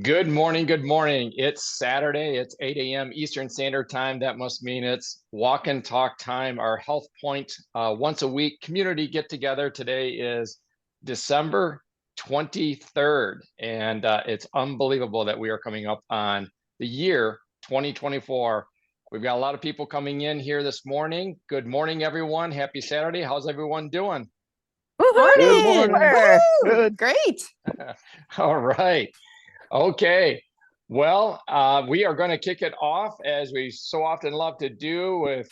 Good morning. Good morning. It's Saturday. It's 8 a.m. Eastern Standard Time. That must mean it's walk and talk time, our HealthPointe once a week community get together. Today is December 23rd, and it's unbelievable that we are coming up on the year 2024. We've got a lot of people coming in here this morning. Good morning, everyone. Happy Saturday. How's everyone doing? Good Morning. morning. Good. Great. All right. Okay. Well, we are going to kick it off as we so often love to do with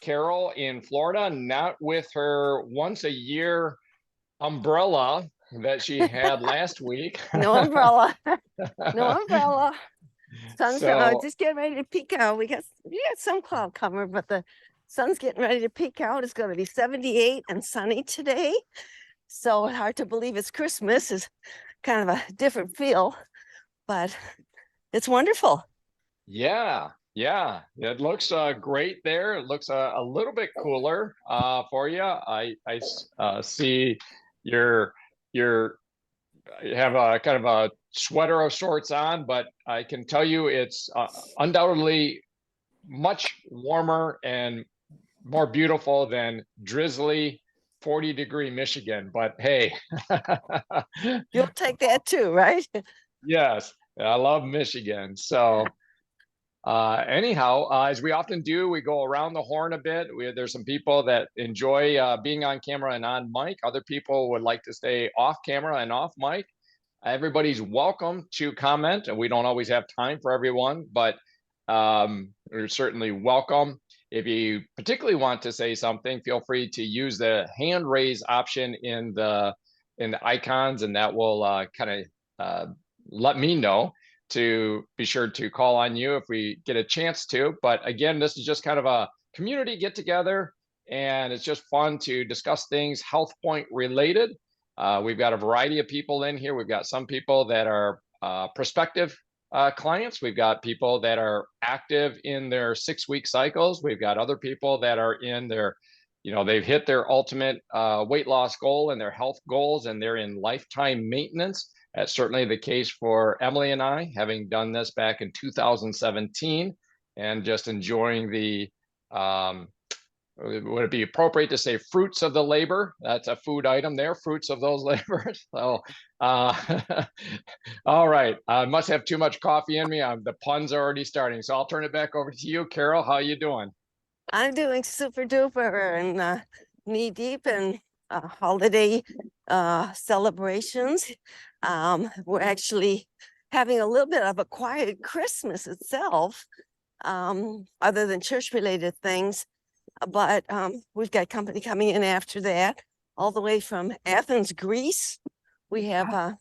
Carol in Florida, not with her once a year umbrella that she had last week. No umbrella. No umbrella. Sun's So, just getting ready to peek out. We got some cloud cover, but the sun's getting ready to peek out. It's going to be 78 and sunny today. So hard to believe it's Christmas. Is kind of a different feel, but it's wonderful. yeah, it looks great there. It looks a little bit cooler for you. I see your you have a kind of a sweater of sorts on, but I can tell you it's undoubtedly much warmer and more beautiful than drizzly 40-degree Michigan. But hey, You'll take that too, right? yes, I love Michigan. So anyhow, as we often do, we go around the horn a bit. There's some people that enjoy being on camera and on mic. Other people would like to stay off camera and off mic. Everybody's welcome to comment, and we don't always have time for everyone, but you're certainly welcome. If you particularly want to say something, feel free to use the hand raise option in the icons, and that will kind of let me know to be sure to call on you if we get a chance to. But again, this is just kind of a community get together, and it's just fun to discuss things HealthPointe related. We've got a variety of people in here. We've got some people that are prospective clients. We've got people that are active in their 6-week cycles. We've got other people that are in their, they've hit their ultimate weight loss goal and their health goals, and they're in lifetime maintenance. That's certainly the case for Emily and I, having done this back in 2017 and just enjoying the would it be appropriate to say fruits of the labor? That's a food item there, fruits of those labors. So, all right. I must have too much coffee in me. The puns are already starting. So I'll turn it back over to you, Carol. How you doing? I'm doing super duper and knee deep in holiday celebrations. We're actually having a little bit of a quiet Christmas itself, other than church related things. But we've got company coming in after that, all the way from Athens, Greece. We have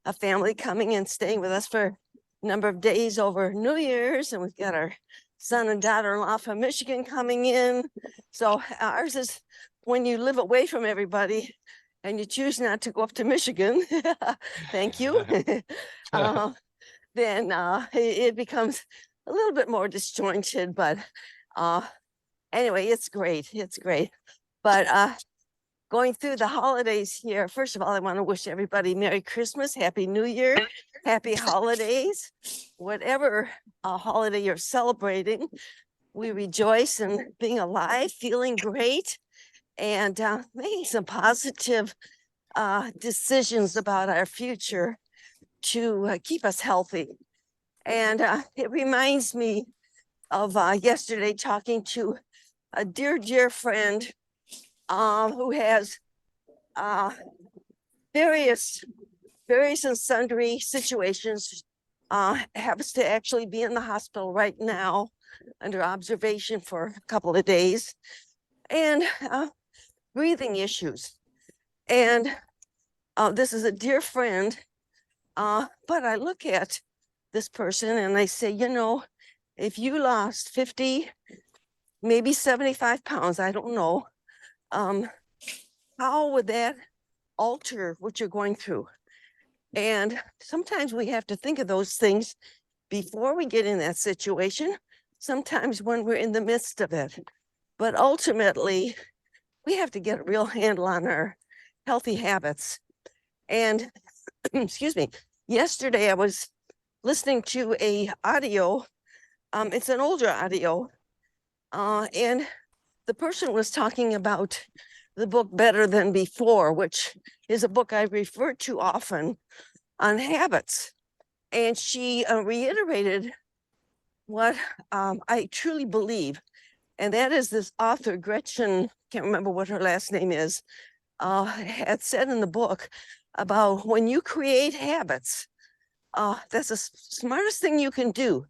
a family coming and staying with us for a number of days over New Year's, and we've got our son and daughter-in-law from Michigan coming in. So ours is when you live away from everybody and you choose not to go up to Michigan, thank you, then it becomes a little bit more disjointed, but anyway, it's great. It's great. But going through the holidays here, first of all, I want to wish everybody Merry Christmas, Happy New Year, Happy Holidays, whatever holiday you're celebrating. We rejoice in being alive, feeling great, and making some positive decisions about our future to keep us healthy. And it reminds me of yesterday talking to a dear friend who has various and sundry situations, happens to actually be in the hospital right now under observation for a couple of days, and breathing issues. And this is a dear friend, but I look at this person and I say, if you lost 50, maybe 75 pounds, I don't know, how would that alter what you're going through? And sometimes we have to think of those things before we get in that situation, sometimes when we're in the midst of it. But ultimately, we have to get a real handle on our healthy habits. And excuse me, yesterday I was listening to a audio. It's an older audio, and the person was talking about the book Better Than Before, which is a book I refer to often on habits. And she reiterated what I truly believe, and that is this author, Gretchen, can't remember what her last name is, had said in the book about when you create habits, that's the smartest thing you can do,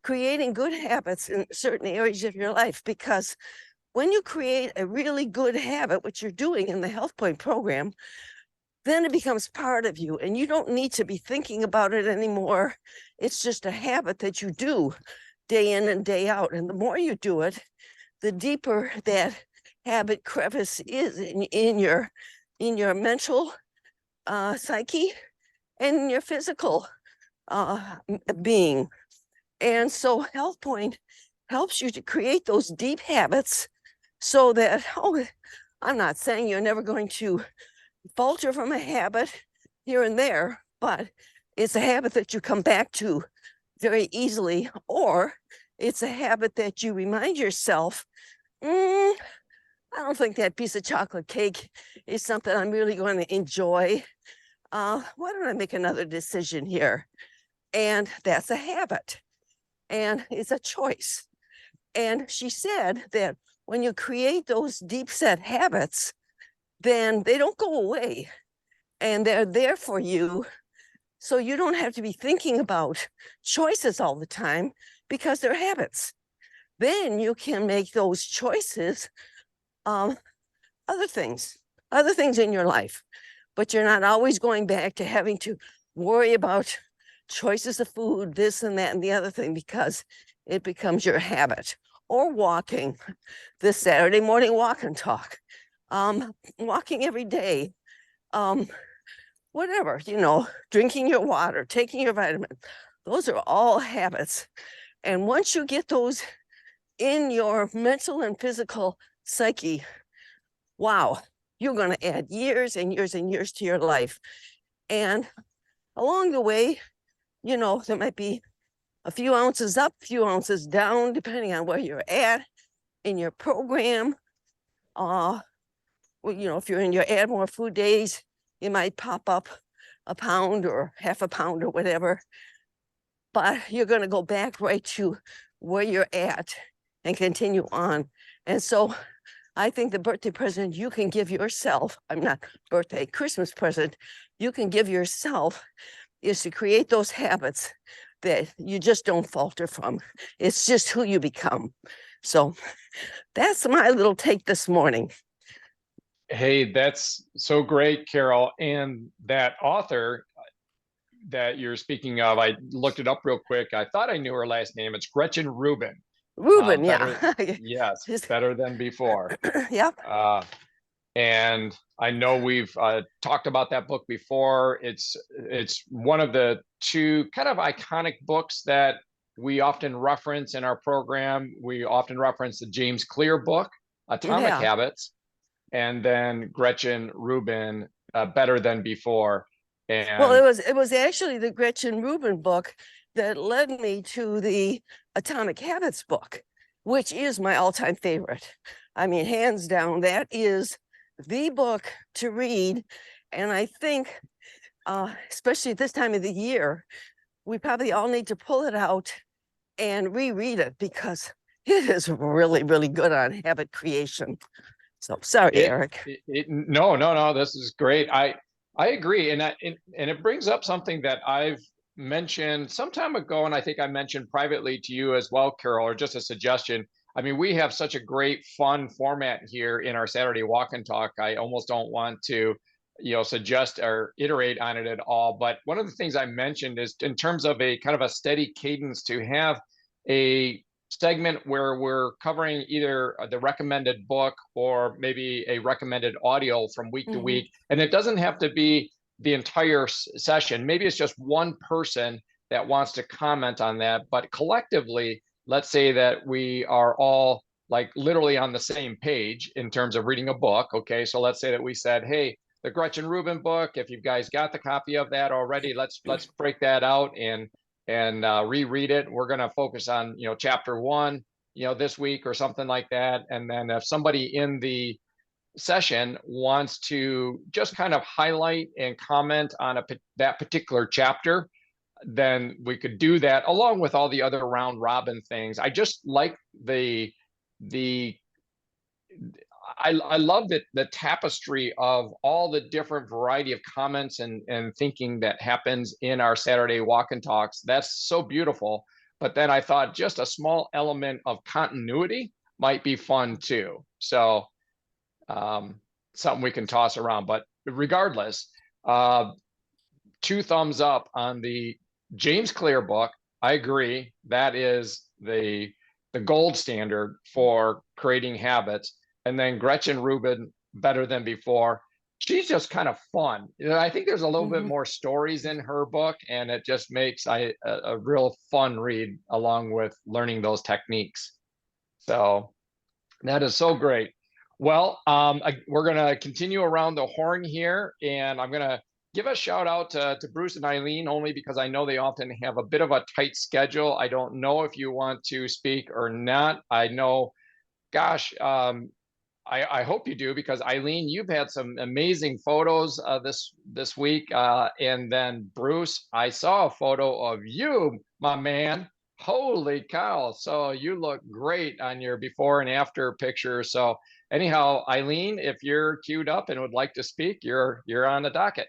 creating good habits in certain areas of your life, because when you create a really good habit, which you're doing in the HealthPointe program, then it becomes part of you and you don't need to be thinking about it anymore. It's just a habit that you do day in and day out. And the more you do it, the deeper that habit crevice is in your mental psyche and in your physical being. And so HealthPointe helps you to create those deep habits so that, I'm not saying you're never going to falter from a habit here and there, but it's a habit that you come back to very easily, or it's a habit that you remind yourself, I don't think that piece of chocolate cake is something I'm really going to enjoy. Why don't I make another decision here? And that's a habit, and it's a choice. And she said that when you create those deep set habits, then they don't go away and they're there for you. So you don't have to be thinking about choices all the time because they're habits. Then you can make those choices, other things in your life, but you're not always going back to having to worry about choices of food, this and that and the other thing, because it becomes your habit. Or walking, this Saturday morning walk and talk, walking every day, whatever, drinking your water, taking your vitamin. Those are all habits. And once you get those in your mental and physical psyche, wow, you're going to add years and years and years to your life. And along the way, there might be a few ounces up, a few ounces down, depending on where you're at in your program. If you're in your add more food days, you might pop up a pound or half a pound or whatever, but you're going to go back right to where you're at and continue on. And so I think the birthday present you can give yourself, I'm not birthday, Christmas present, you can give yourself is to create those habits that you just don't falter from. It's just who you become. So that's my little take this morning. Hey, that's so great, Carol. And that author that you're speaking of, I looked it up real quick. I thought I knew her last name. It's Gretchen Rubin. Rubin, Better, yeah. yes, Better Than Before. Yep. And I know we've talked about that book before. It's one of the two kind of iconic books that we often reference in our program. We often reference the James Clear book, Atomic Habits, and then Gretchen Rubin, Better Than Before. And well, it was actually the Gretchen Rubin book that led me to the Atomic Habits book, which is my all-time favorite. I mean, hands down, that is the book to read. And I think, especially at this time of the year, we probably all need to pull it out and reread it because it is really, really good on habit creation. So sorry, Eric. No, this is great. I agree. And it brings up something that I've mentioned some time ago, and I think I mentioned privately to you as well, Carol, or just a suggestion. I mean, we have such a great, fun format here in our Saturday Walk and Talk. I almost don't want to, suggest or iterate on it at all. But one of the things I mentioned is in terms of a kind of a steady cadence to have a segment where we're covering either the recommended book or maybe a recommended audio from week to week. And it doesn't have to be the entire session. Maybe it's just one person that wants to comment on that, but collectively, let's say that we are all like literally on the same page in terms of reading a book. Okay, so let's say that we said, hey, the Gretchen Rubin book, if you guys got the copy of that already, let's break that out and and reread it. We're going to focus on, chapter 1, this week or something like that. And then if somebody in the session wants to just kind of highlight and comment on that particular chapter, then we could do that along with all the other round robin things. I just like the I love the tapestry of all the different variety of comments and thinking that happens in our Saturday walk and talks. That's so beautiful. But then I thought just a small element of continuity might be fun too. So something we can toss around. But regardless, 2 thumbs up on the James Clear book. I agree. That is the gold standard for creating habits. And then Gretchen Rubin, Better Than Before. She's just kind of fun. I think there's a little bit more stories in her book, and it just makes a real fun read along with learning those techniques. So that is so great. Well, we're going to continue around the horn here, and I'm going to give a shout out to Bruce and Eileen, only because I know they often have a bit of a tight schedule. I don't know if you want to speak or not. I know, gosh, I hope you do, because Eileen, you've had some amazing photos this week. And then Bruce, I saw a photo of you, my man. Holy cow. So you look great on your before and after picture. So anyhow, Eileen, if you're queued up and would like to speak, you're on the docket.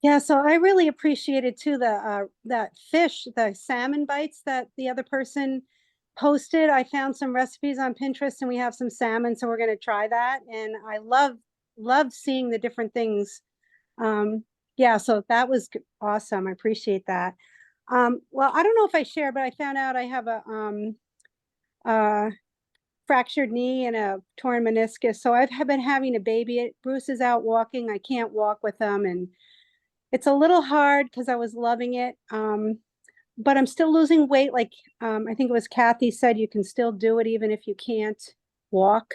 Yeah, so I really appreciated too that fish, the salmon bites that the other person posted. I found some recipes on Pinterest and we have some salmon, so we're going to try that. And I love seeing the different things. Yeah, so that was awesome. I appreciate that. Well, I don't know if I shared, but I found out I have a fractured knee and a torn meniscus. So I've been having to baby it. Bruce is out walking. I can't walk with him, and it's a little hard because I was loving it. But I'm still losing weight. Like I think it was Kathy said, you can still do it even if you can't walk.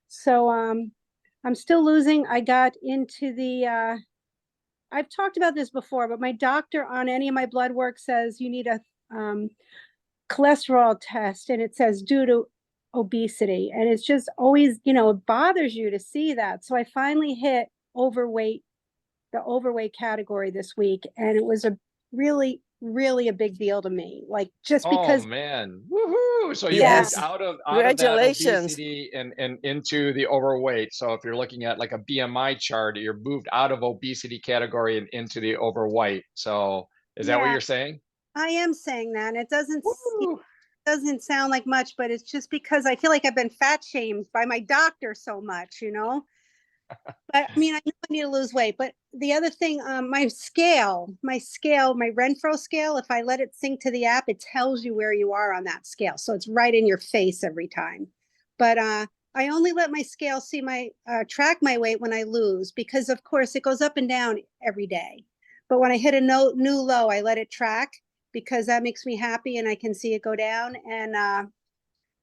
So I'm still losing. I got into the I've talked about this before, but my doctor on any of my blood work says you need a cholesterol test, and it says due to obesity. And it's just always, it bothers you to see that. So I finally hit the overweight category this week, and it was a really a big deal to me, like just because. Oh man, woohoo! So you Yes. moved out of that Congratulations. obesity and into the overweight. So if you're looking at like a BMI chart, you're moved out of obesity category and into the overweight. So is that what you're saying? I am saying that, and it Woo! doesn't sound like much, but it's just because I feel like I've been fat shamed by my doctor so much, But I mean, I know I need to lose weight. But the other thing, my Renfro scale, if I let it sync to the app, it tells you where you are on that scale. So it's right in your face every time. But I only let my scale see track my weight when I lose, because of course it goes up and down every day. But when I hit a new low, I let it track, because that makes me happy and I can see it go down. And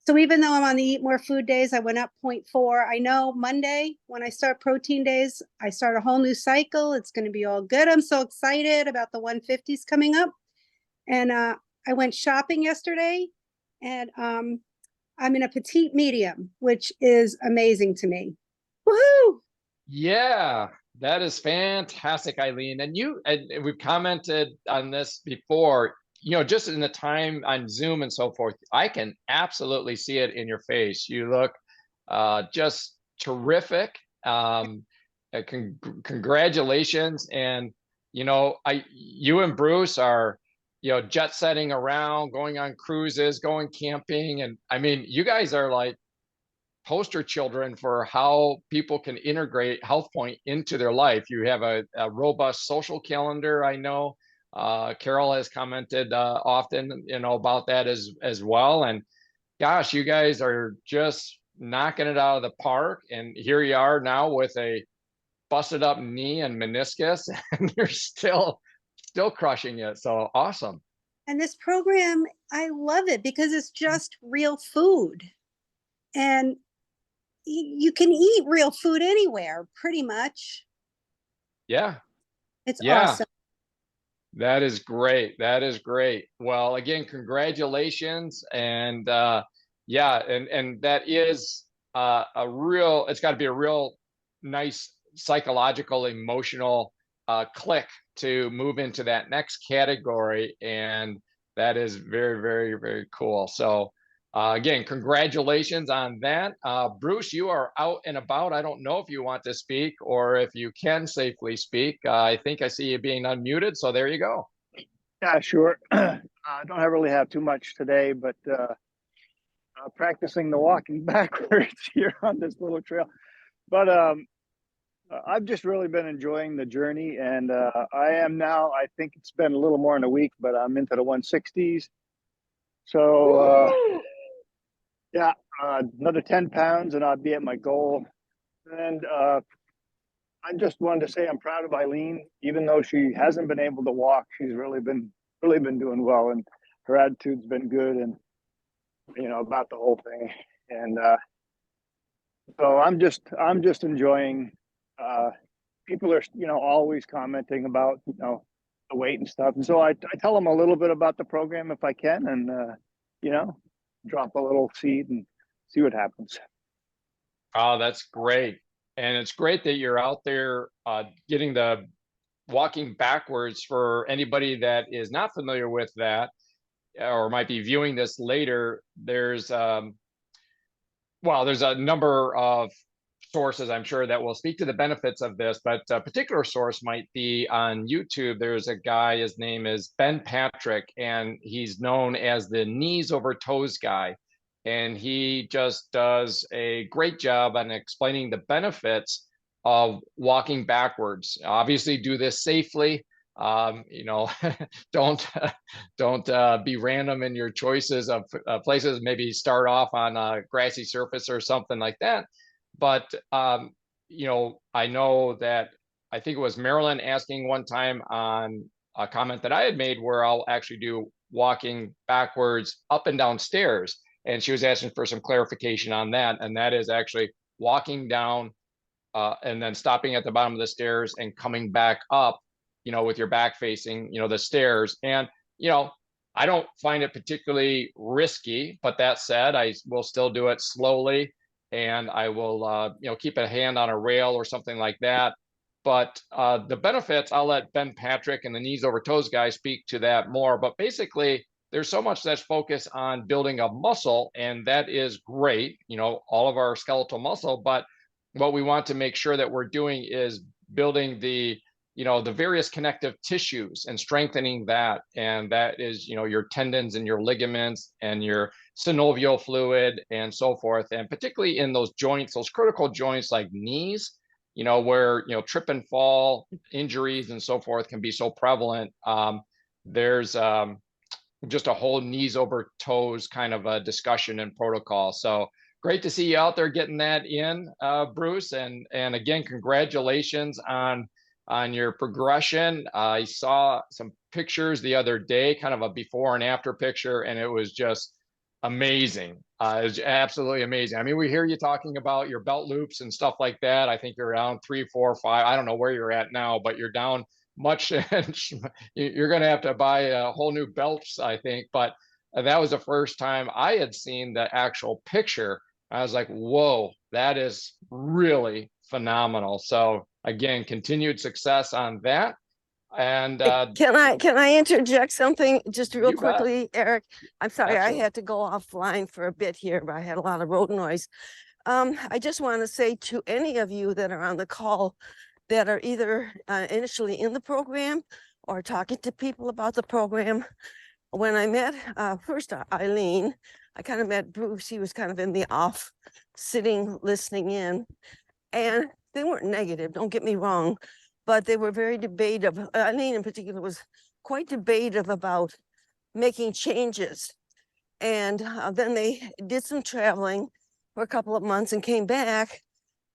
so even though I'm on the eat more food days, I went up 0.4. I know Monday, when I start protein days, I start a whole new cycle. It's going to be all good. I'm so excited about the 150s coming up. And I went shopping yesterday, and I'm in a petite medium, which is amazing to me. Woohoo! Yeah, that is fantastic, Eileen. And we've commented on this before, just in the time on Zoom and so forth, I can absolutely see it in your face. You look just terrific. Congratulations. And, you and Bruce are, jet setting around, going on cruises, going camping. And I mean, you guys are like poster children for how people can integrate HealthPointe into their life. You have a robust social calendar. I know Carol has commented often, about that as well. And gosh, you guys are just knocking it out of the park. And here you are now with a busted up knee and meniscus, and you're still crushing it. So awesome. And this program, I love it because it's just real food. And you can eat real food anywhere, pretty much. Yeah. It's Yeah. awesome. That is great. That is great. Well, again, congratulations. And yeah, and that is a real, it's got to be a real nice psychological, emotional click to move into that next category. And that is very, very, very cool. So again, congratulations on that. Bruce, you are out and about. I don't know if you want to speak or if you can safely speak. I think I see you being unmuted. So there you go. Yeah, sure. I don't really have too much today, but practicing the walking backwards here on this little trail. But I've just really been enjoying the journey, and I am now, I think it's been a little more than a week, but I'm into the 160s. So yeah, another 10 pounds and I'll be at my goal. And I just wanted to say I'm proud of Eileen, even though she hasn't been able to walk. She's really been doing well, and her attitude's been good, and about the whole thing. And so I'm just enjoying. People are always commenting about the weight and stuff, and so I tell them a little bit about the program if I can, and drop a little seed and see what happens. Oh, that's great. And it's great that you're out there getting the walking backwards. For anybody that is not familiar with that or might be viewing this later, there's there's a number of sources, I'm sure, that will speak to the benefits of this, but a particular source might be on YouTube. There's a guy, his name is Ben Patrick, and he's known as the knees over toes guy. And he just does a great job on explaining the benefits of walking backwards. Obviously, do this safely. Don't be random in your choices of places. Maybe start off on a grassy surface or something like that. But I know that I think it was Marilyn asking one time on a comment that I had made where I'll actually do walking backwards up and down stairs. And she was asking for some clarification on that. And that is actually walking down and then stopping at the bottom of the stairs and coming back up, with your back facing, the stairs. And, I don't find it particularly risky, but that said, I will still do it slowly. And I will, keep a hand on a rail or something like that. But the benefits, I'll let Ben Patrick and the knees over toes guy speak to that more. But basically, there's so much that's focused on building a muscle, and that is great, all of our skeletal muscle. But what we want to make sure that we're doing is building the various connective tissues and strengthening that. And that is, your tendons and your ligaments and your synovial fluid and so forth. And particularly in those joints, those critical joints like knees, where, trip and fall injuries and so forth can be so prevalent. There's just a whole knees over toes kind of a discussion and protocol. So great to see you out there getting that in, Bruce. And again, congratulations on your progression. I saw some pictures the other day, kind of a before and after picture, and it was just amazing. It was absolutely amazing. I mean, we hear you talking about your belt loops and stuff like that. I think you're down 3, 4, 5. I don't know where you're at now, but you're down much. You're going to have to buy a whole new belts, I think. But that was the first time I had seen the actual picture. I was like, whoa, that is really phenomenal. So again, continued success on that. And can I interject something just real quickly, Eric? I'm sorry, Absolutely. I had to go offline for a bit here, but I had a lot of road noise. I just want to say to any of you that are on the call that are either initially in the program or talking to people about the program, when I met first Eileen, I kind of met Bruce. He was kind of in the off, sitting, listening in, and they weren't negative, don't get me wrong, but they were very debative. Eileen in particular was quite debative about making changes. And then they did some traveling for a couple of months and came back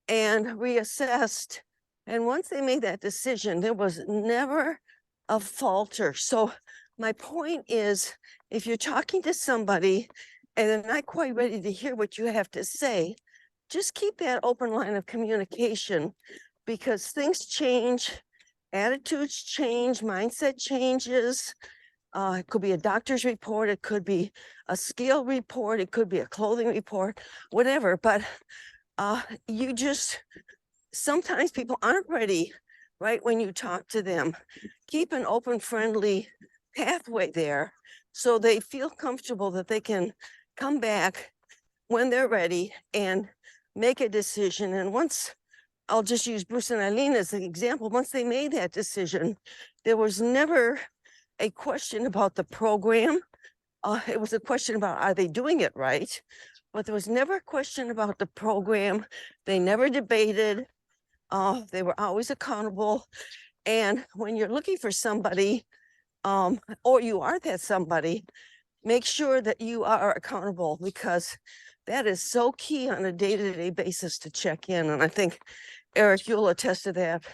and reassessed. And once they made that decision, there was never a falter. So my point is, if you're talking to somebody and they're not quite ready to hear what you have to say, just keep that open line of communication, because things change attitudes change, mindset changes. It could be a doctor's report, it could be a skill report, it could be a clothing report, whatever. But you just, sometimes people aren't ready right when you talk to them. Keep an open, friendly pathway there so they feel comfortable that they can come back when they're ready and make a decision. And once, I'll just use Bruce and Eileen as an example, once they made that decision, there was never a question about the program. It was a question about, are they doing it right? But there was never a question about the program. They never debated. They were always accountable. And when you're looking for somebody, or you are that somebody, make sure that you are accountable, because that is so key on a day-to-day basis to check in. And I think, Eric, you'll attest to that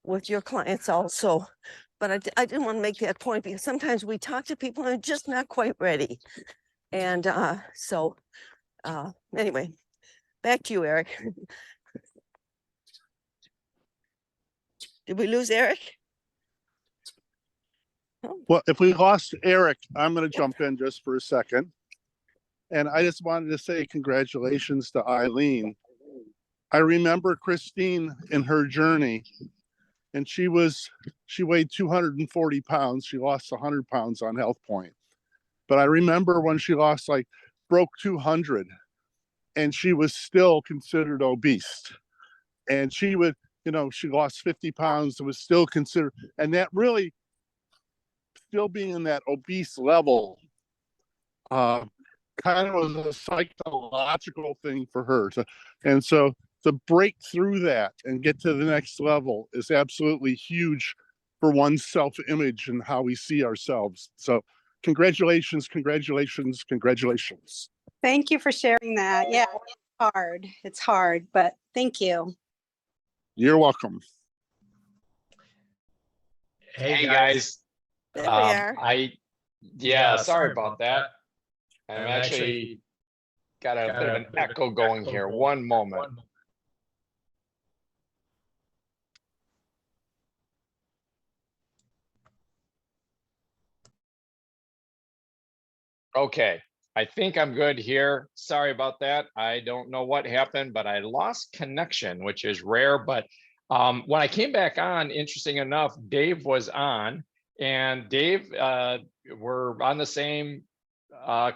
with your clients also. But I didn't want to make that point because sometimes we talk to people and they're just not quite ready. And anyway, back to you, Eric. Did we lose Eric? Oh, Well, if we lost Eric, I'm going to jump in just for a second. And I just wanted to say congratulations to Eileen. I remember Christine in her journey, and she weighed 240 pounds. She lost 100 pounds on HealthPointe. But I remember when she lost, like, broke 200, and she was still considered obese. And she would, you know, she lost 50 pounds and was still considered, and that really, still being in that obese level, kind of was a psychological thing for her. And so to break through that and get to the next level is absolutely huge for one's self-image and how we see ourselves. So congratulations, congratulations, congratulations. Thank you for sharing that. Yeah, it's hard. It's hard, but thank you. You're welcome. Hey guys. there we are. Yeah, sorry about that. I'm actually got a bit of an echo going here. One moment. Okay, I think I'm good here. Sorry about that. I don't know what happened, but I lost connection, which is rare. But when I came back on, interesting enough, Dave was on, and Dave, we're on the same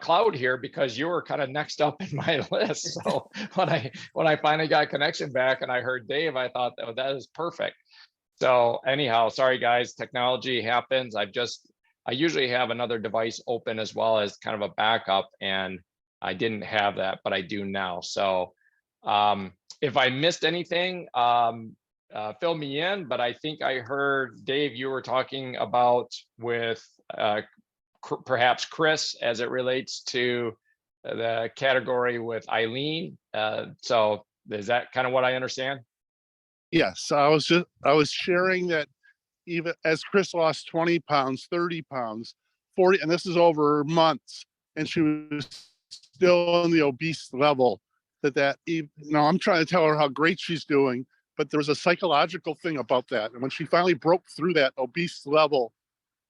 cloud here because you were kind of next up in my list. So when I finally got connection back and I heard Dave, I thought, oh, that is perfect. So anyhow, sorry guys, technology happens. I usually have another device open as well as kind of a backup, and I didn't have that, but I do now. So if I missed anything, fill me in, but I think I heard, Dave, you were talking about with perhaps Chris as it relates to the category with Eileen. So is that kind of what I understand? Yes, I was sharing that even as Chris lost 20 pounds, 30 pounds, 40, and this is over months, and she was still on the obese level, I'm trying to tell her how great she's doing, but there was a psychological thing about that. And when she finally broke through that obese level,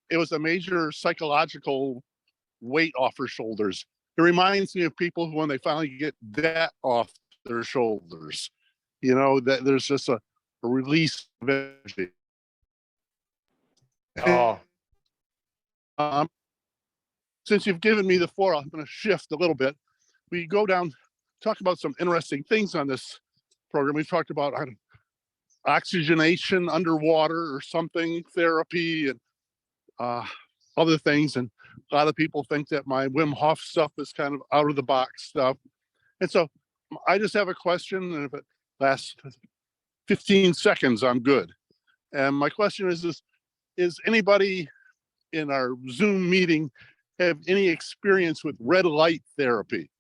it was a major psychological weight off her shoulders. It reminds me of people who, when they finally get that off their shoulders, you know, that there's just a release of energy. Oh, Since you've given me the floor, I'm going to shift a little bit. We go down, talk about some interesting things on this program. We've talked about oxygenation underwater or something, therapy, and other things. And a lot of people think that my Wim Hof stuff is kind of out of the box stuff. And so I just have a question, and if it lasts 15 seconds, I'm good. And my question is anybody in our Zoom meeting have any experience with red light therapy?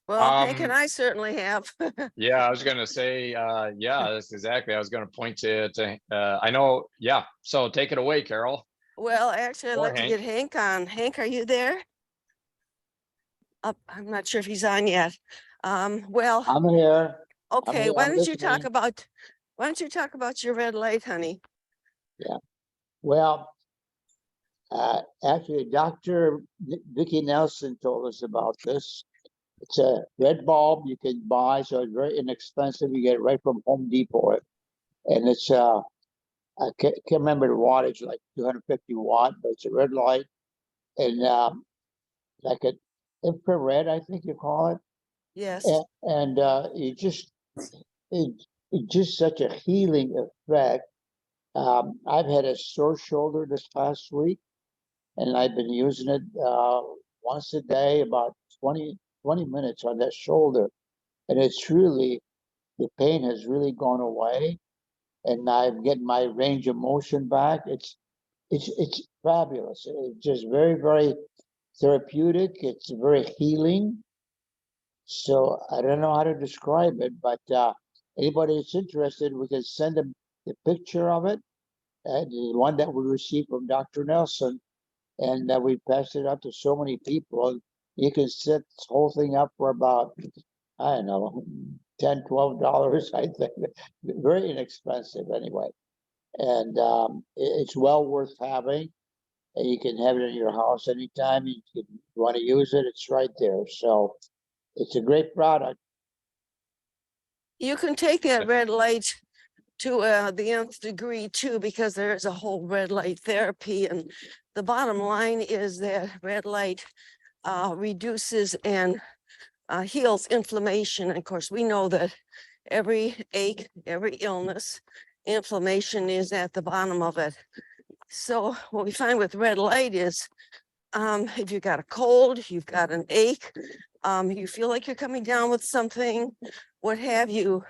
Well, Hank and I certainly have. yeah, I was going to say, yeah, that's exactly. I was going to point to I know. Yeah. So take it away, Carol. Well, actually, I'd Or like to get Hank on. Hank, are you there? I'm not sure if he's on yet. Well, I'm here. okay. here, Why I'm don't you talk listening. Why don't you talk about your red light, honey? Well, actually, Dr. Vicki Nelson told us about this. It's a red bulb you can buy, so it's very inexpensive. You get it right from Home Depot, and it's I can't remember the wattage, like 250 watt, but it's a red light, and like an infrared, I think you call it. Yes. And it's just such a healing effect. I've had a sore shoulder this past week, and I've been using it once a day, about 20 minutes on that shoulder. And it's really, the pain has really gone away, and I'm getting my range of motion back. It's fabulous. It's just very, very therapeutic. It's very healing. So I don't know how to describe it, but anybody that's interested, we can send them the picture of it, the one that we received from Dr. Nelson, and we passed it out to so many people. You can set this whole thing up for about, I don't know, $10, $12, I think. Very inexpensive anyway. And it's well worth having. And you can have it in your house anytime you want to use it. It's right there. So it's a great product. You can take that red light to the nth degree too, because there is a whole red light therapy. And the bottom line is that red light reduces and heals inflammation. And of course, we know that every ache, every illness, inflammation is at the bottom of it. So what we find with red light is if you've got a cold, you've got an ache, you feel like you're coming down with something, what have you,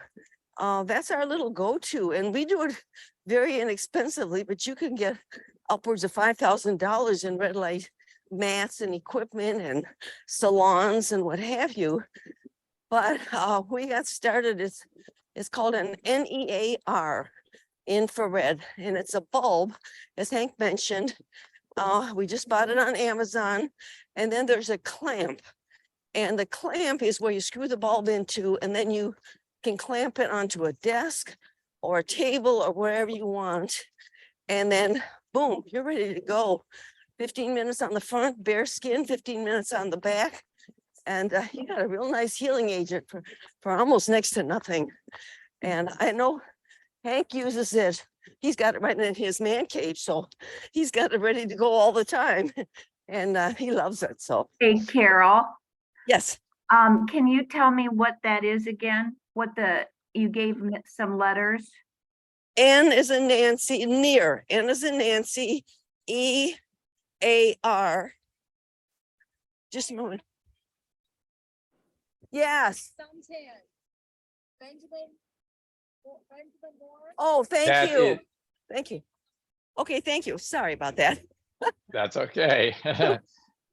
that's our little go-to. And we do it very inexpensively, but you can get upwards of $5,000 in red light mats and equipment and salons and what have you. But we got started, it's called an NEAR, infrared, and it's a bulb, as Hank mentioned. We just bought it on Amazon. And then there's a clamp, and the clamp is where you screw the bulb into, and then you can clamp it onto a desk or a table or wherever you want. And then boom, you're ready to go. 15 minutes on the front, bare skin, 15 minutes on the back. And you got a real nice healing agent for almost next to nothing. And I know Hank uses it. He's got it right in his man cave, so he's got it ready to go all the time. And he loves it. So, Hey, Carol, yes. can you tell me what that is again? You gave me some letters? N is in Nancy, near. N is in Nancy, EAR. Just a moment. Yes. Oh, thank That you. is- Thank you. Okay, thank you. Sorry about that. That's okay.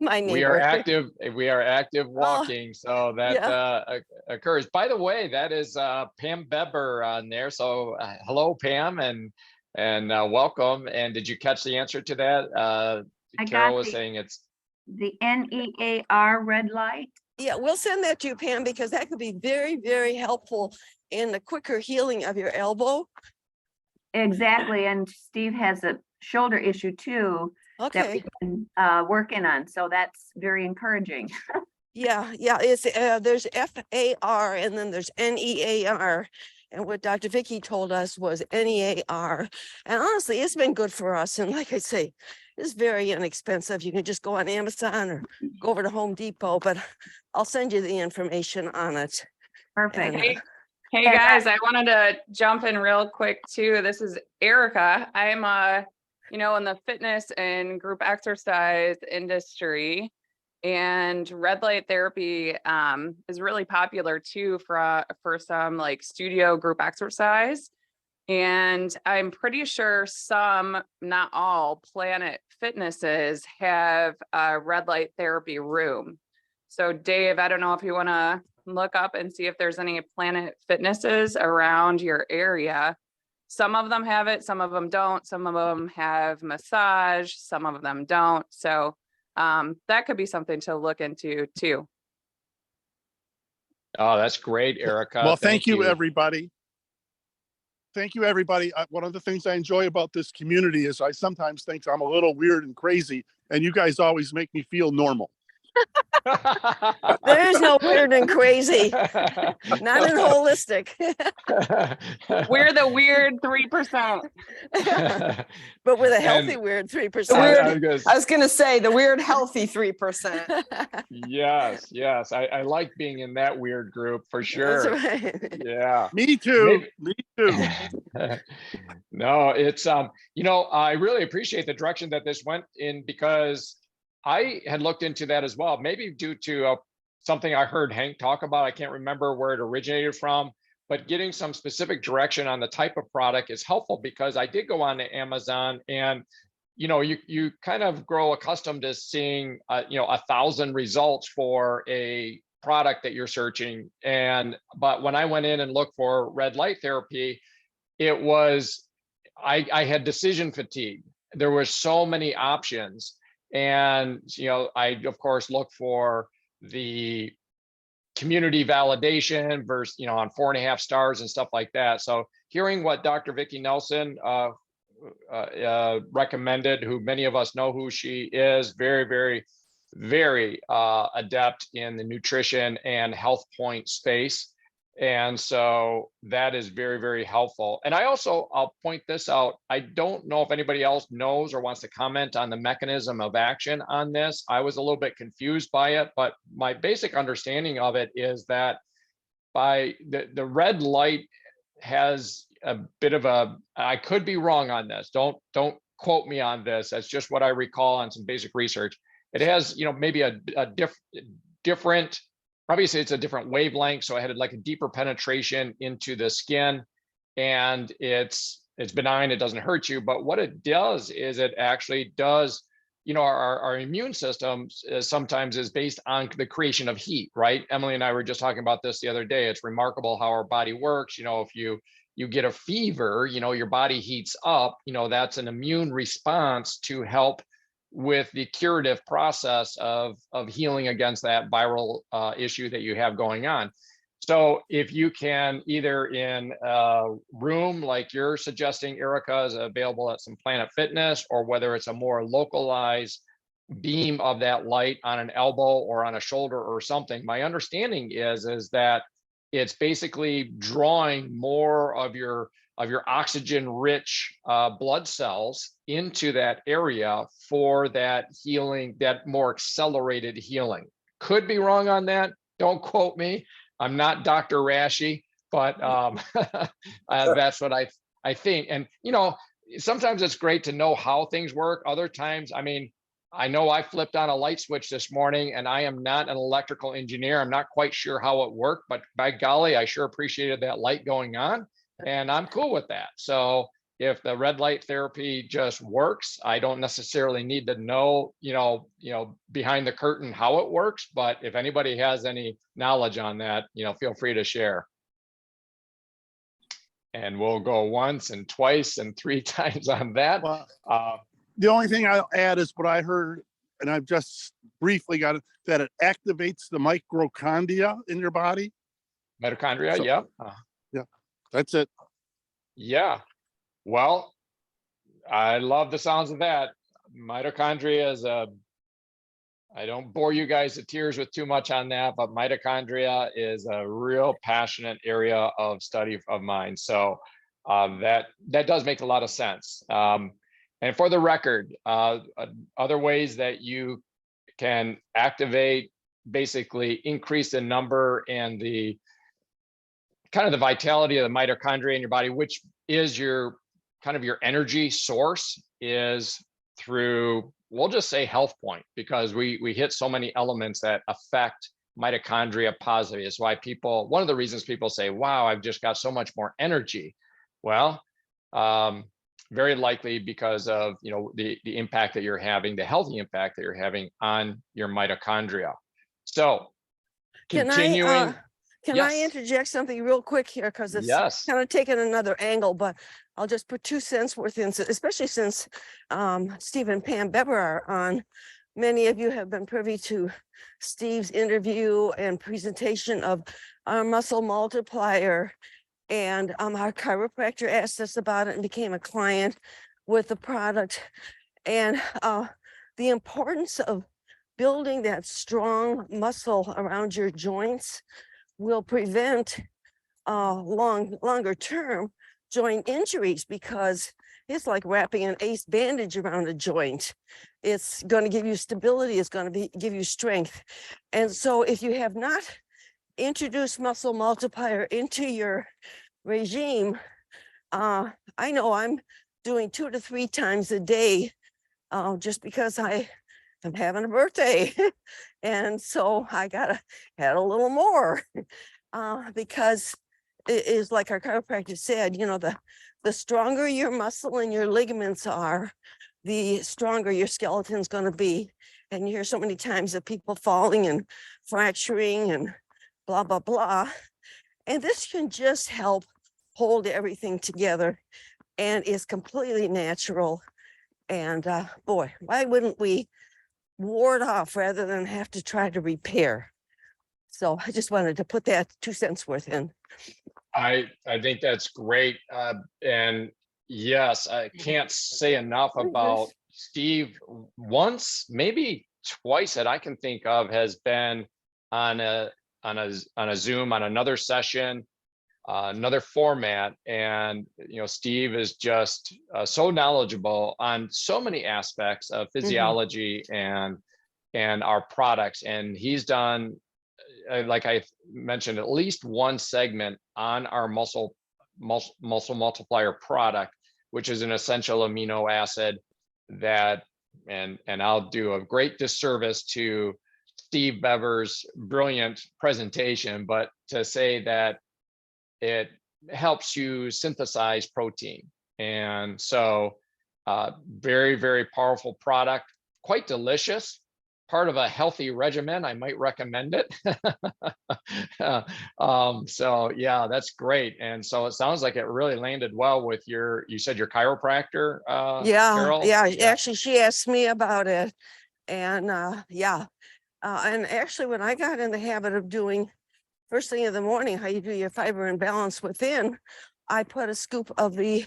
My neighbor. We are active walking, so that occurs. By the way, that is Pam Beber on there. So hello, Pam, and welcome. And did you catch the answer to that? Carol was saying it's The NEAR red light? Yeah, we'll send that to you, Pam, because that could be very, very helpful in the quicker healing of your elbow. Exactly, and Steve has a shoulder issue too that Okay. we've been working on, so that's very encouraging. Yeah, it's there's FAR and then there's NEAR. And what Dr. Vicki told us was NEAR. And honestly, it's been good for us. And like I say, it's very inexpensive. You can just go on Amazon or go over to Home Depot, but I'll send you the information on it. Perfect. And, Hey guys, I wanted to jump in real quick too. This is Erica. I'm in the fitness and group exercise industry, and red light therapy is really popular too for some like studio group exercise. And I'm pretty sure some, not all, Planet Fitnesses have a red light therapy room. So Dave, I don't know if you want to look up and see if there's any Planet Fitnesses around your area. Some of them have it, some of them don't. Some of them have massage, some of them don't. So that could be something to look into too. Oh, that's great, Erica. Well, thank you, everybody. Thank you, everybody. One of the things I enjoy about this community is I sometimes think I'm a little weird and crazy, and you guys always make me feel normal. There is no weird and crazy, not in holistic, We're the weird 3%. but with a healthy And weird 3%. I was gonna say the weird healthy 3%. yes. I like being in that weird group for sure. That's right. Yeah. Me too. Maybe- Me too. No, it's I really appreciate the direction that this went in, because I had looked into that as well, maybe due to something I heard Hank talk about. I can't remember where it originated from, but getting some specific direction on the type of product is helpful, because I did go on to Amazon, and you kind of grow accustomed to seeing 1,000 results for a product that you're searching. But when I went in and looked for red light therapy, it was I had decision fatigue. There were so many options. And, I, of course, look for the community validation versus, on 4.5 stars and stuff like that. So hearing what Dr. Vicki Nelson recommended, who many of us know who she is, very, very, very adept in the nutrition and HealthPointe space. And so that is very, very helpful. And I'll point this out. I don't know if anybody else knows or wants to comment on the mechanism of action on this. I was a little bit confused by it, but my basic understanding of it is that by the red light has a bit of I could be wrong on this. Don't quote me on this. That's just what I recall on some basic research. It has, maybe a different, obviously it's a different wavelength, so I had like a deeper penetration into the skin, and it's benign, it doesn't hurt you. But what it does is it actually does, our immune system sometimes is based on the creation of heat, right? Emily and I were just talking about this the other day. It's remarkable how our body works. If you get a fever, your body heats up, that's an immune response to help with the curative process of healing against that viral issue that you have going on. So if you can, either in a room like you're suggesting, Erica, is available at some Planet Fitness, or whether it's a more localized beam of that light on an elbow or on a shoulder or something, my understanding is that it's basically drawing more of your oxygen rich blood cells into that area for that healing, that more accelerated healing. Could be wrong on that. Don't quote me. I'm not Dr. Rashi, but that's what I think. And, sometimes it's great to know how things work. Other times, I know I flipped on a light switch this morning, and I am not an electrical engineer. I'm not quite sure how it worked, but by golly, I sure appreciated that light going on, and I'm cool with that. So if the red light therapy just works, I don't necessarily need to know, behind the curtain how it works. But if anybody has any knowledge on that, feel free to share. And we'll go once and twice and 3 times on that. Well, the only thing I'll add is what I heard, and I've just briefly got it, that it activates the mitochondria in your body. Mitochondria, So, yeah. Yeah, that's it. Yeah. Well, I love the sounds of that. Mitochondria is I don't bore you guys to tears with too much on that, but mitochondria is a real passionate area of study of mine. So that does make a lot of sense. And for the record, other ways that you can activate, basically increase the number and the kind of the vitality of the mitochondria in your body, which is your kind of your energy source, is through, we'll just say HealthPointe, because we hit so many elements that affect mitochondria positively. It's why one of the reasons people say, wow, I've just got so much more energy. Well, very likely because of the impact that you're having, the healthy impact that you're having on your mitochondria. So continuing. Can I interject something real quick here? Because it's kind of taking another angle, but I'll just put 2 cents worth in, especially since Steve and Pam Beber are on. Many of you have been privy to Steve's interview and presentation of our muscle multiplier And our chiropractor asked us about it and became a client with the product. And the importance of building that strong muscle around your joints will prevent longer term joint injuries, because it's like wrapping an ace bandage around a joint. It's going to give you stability. It's going to give you strength. And so if you have not introduced muscle multiplier into your regime, I know I'm doing 2 to 3 times a day just because I'm having a birthday. And so I gotta add a little more because it is like our chiropractor said, you know, the stronger your muscle and your ligaments are, the stronger your skeleton's going to be. And you hear so many times of people falling and fracturing and blah, blah, blah. And this can just help hold everything together and is completely natural. And boy, why wouldn't we ward off rather than have to try to repair? So I just wanted to put that 2 cents worth in. I think that's great. And yes, I can't say enough about Steve. Once, maybe twice that I can think of has been on a Zoom, on another session, another format. And, you know, Steve is just so knowledgeable on so many aspects of physiology and our products. And he's done, like I mentioned, at least one segment on our muscle multiplier product, which is an essential amino acid that, and I'll do a great disservice to Steve Bever's brilliant presentation, but to say that it helps you synthesize protein. And so very, very powerful product, quite delicious, part of a healthy regimen. I might recommend it. So yeah, that's great. And so it sounds like it really landed well with you said your chiropractor, Carol? Yeah. Actually, she asked me about it. And and actually when I got in the habit of doing first thing in the morning, how you do your fiber and balance within, I put a scoop of the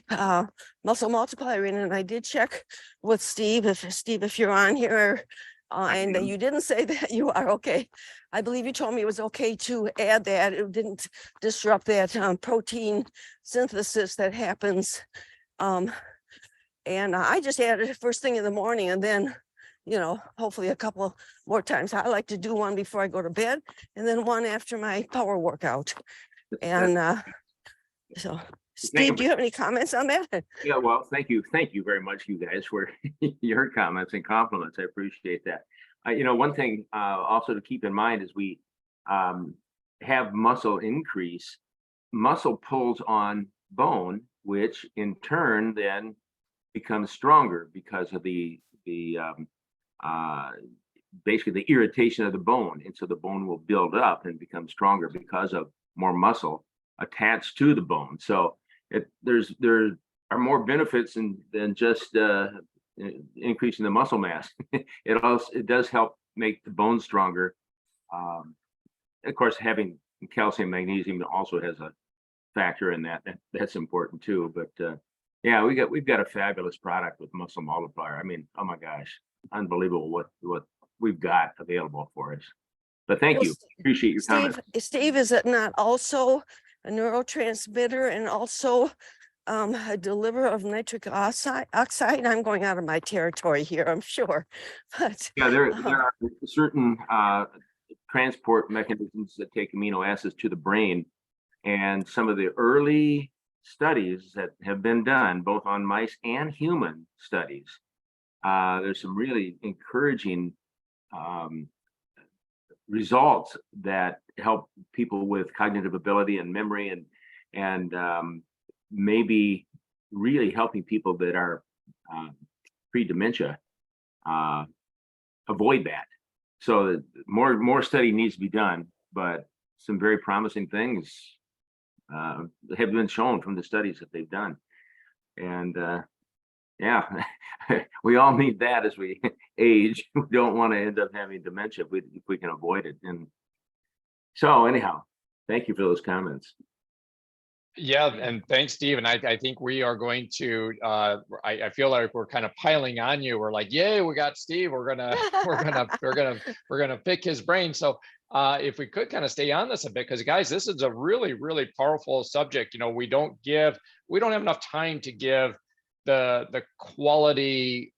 muscle multiplier in, and I did check with Steve, if you're on here, and you didn't say that you are okay. I believe you told me it was okay to add that. It didn't disrupt that protein synthesis that happens. And I just added it first thing in the morning, and then, you know, hopefully a couple more times. I like to do one before I go to bed and then one after my power workout. And so Steve, do you have any comments on that? Yeah, well, thank you very much, you guys, for your comments and compliments. I appreciate that. You know, one thing also to keep in mind is we have muscle increase. Muscle pulls on bone, which in turn then becomes stronger because of the basically the irritation of the bone, and so the bone will build up and become stronger because of more muscle attached to the bone. So there are more benefits than just increasing the muscle mass. It does help make the bone stronger. Of course, having calcium, magnesium also has a factor in that. That's important too. But yeah, we've got a fabulous product with muscle multiplier. I mean, oh my gosh, unbelievable what we've got available for us. But thank you. Appreciate your comment. Steve, is it not also a neurotransmitter and also a deliverer of nitric oxide? I'm going out of my territory here, I'm sure. But yeah, there are certain transport mechanisms that take amino acids to the brain, and some of the early studies that have been done, both on mice and human studies, there's some really encouraging results that help people with cognitive ability and memory, and maybe really helping people that are pre-dementia avoid that. So more study needs to be done, but some very promising things have been shown from the studies that they've done. And yeah, we all need that as we age. We don't want to end up having dementia if we can avoid it. And so anyhow, thank you for those comments. Yeah, and thanks, Steve. And I think we are going to, I feel like we're kind of piling on you. We're like, yay, we got Steve. We're gonna pick his brain. So if we could kind of stay on this a bit, because guys, this is a really, really powerful subject. You know, we don't have enough time to give the quality